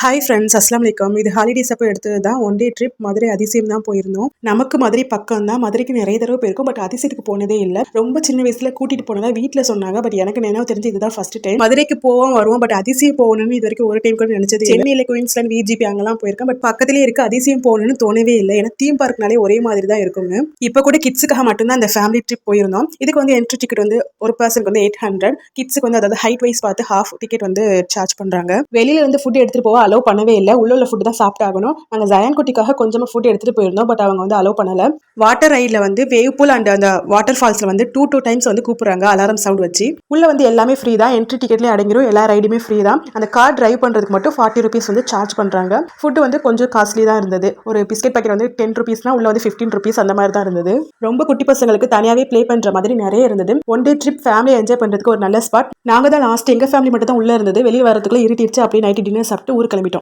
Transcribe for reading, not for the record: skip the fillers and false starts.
Hi friends, அஸ்லாம் வலைக்கம். இது ஹாலிடேஸ் அப்போ எடுத்தது தான். ஒன் டே ட்ரிப் மதுரை அதிசயம் தான் போயிருந்தோம். நமக்கு மதுரை பக்கம் தான். மதுரைக்கு நிறைய தடவை போயிருக்கோம். பட் அதிசயத்துக்கு போனதே இல்லை. ரொம்ப சின்ன வயசுல கூட்டிட்டு போனதா வீட்டில் சொன்னாங்க. பட் எனக்கு நினைவு தெரிஞ்சு இதுதான் ஃபர்ஸ்ட் டைம். மதுரைக்கு போவோம் வருவோம். பட் அதிசயம் போகணும்னு இது வரைக்கும் ஒரு டைம் கூட நினைச்சது. சென்னையில் குயின்ஸ்லாண்ட் விஜிபி அங்கெல்லாம் போயிருக்கேன். பட் பக்கத்துலேயே இருக்கு. அதிசயம் போகணும்னு தோணவே இல்லை. ஏன்னா தீம் பார்க்னாலே ஒரே மாதிரி தான் இருக்குங்க. இப்போ கூட கிட்ஸுக்காக மட்டும்தான் அந்த ஃபேமிலி ட்ரிப் போயிருந்தோம். இதுக்கு வந்து என்ட்ரி டிக்கெட் வந்து ஒரு பர்சனுக்கு வந்து 800. கிட்ஸுக்கு வந்து அதாவது ஹைட் வைஸ் பார்த்து ஹாஃப் டிக்கெட் வந்து சார்ஜ் பண்றாங்க. வெளியில வந்து ஃபுட் எடுத்துட்டு போக அலோவ் பண்ணவே இல்லை. உள்ள ஃபுட் தான் சாப்பிட்டாகணும். நாங்கள் ஜயான் குட்டிக்காக கொஞ்சமாக ஃபுட் எடுத்துட்டு போயிருந்தோம். பட் அவங்க வந்து அலோவ் பண்ணல. வாட்டர் ரைடில் வந்து வேவ் பூல் அண்ட் அந்த வாட்டர் ஃபால்ஸ்ல வந்து டூ டைம்ஸ் வந்து கூப்பிடுறாங்க அலாரம் சவுண்ட் வச்சு. உள்ள வந்து எல்லாமே ஃப்ரீ தான். என்ட்ரி டிக்கெட்லேயே அடங்கிடும். எல்லா ரைடுமே ஃப்ரீ தான். அந்த கார் டிரைவ் பண்றதுக்கு மட்டும் 40 ருபீஸ் வந்து சார்ஜ் பண்றாங்க. ஃபுட் வந்து கொஞ்சம் காஸ்ட்லி தான் இருந்தது. ஒரு பிஸ்கெட் பாக்கெட் வந்து 10 ருபீஸ்னா உள்ள வந்து 15 ருபீஸ் அந்த மாதிரி தான் இருந்தது. ரொம்ப குட்டி பசங்களுக்கு தனியாவே ப்ளே பண்ற மாதிரி நிறைய இருந்தது. One day trip family enjoy பண்றதுக்கு ஒரு நல்ல ஸ்பாட். நாங்க தான் லாஸ்ட் எங்க ஃபேமிலி மட்டும் தான் உள்ள இருந்தது. வெளியே வரதுக்குள்ள இருட்டிடுச்சு. அப்படியே நைட் டின்னர் சாப்பிட்டு ஊருக்கு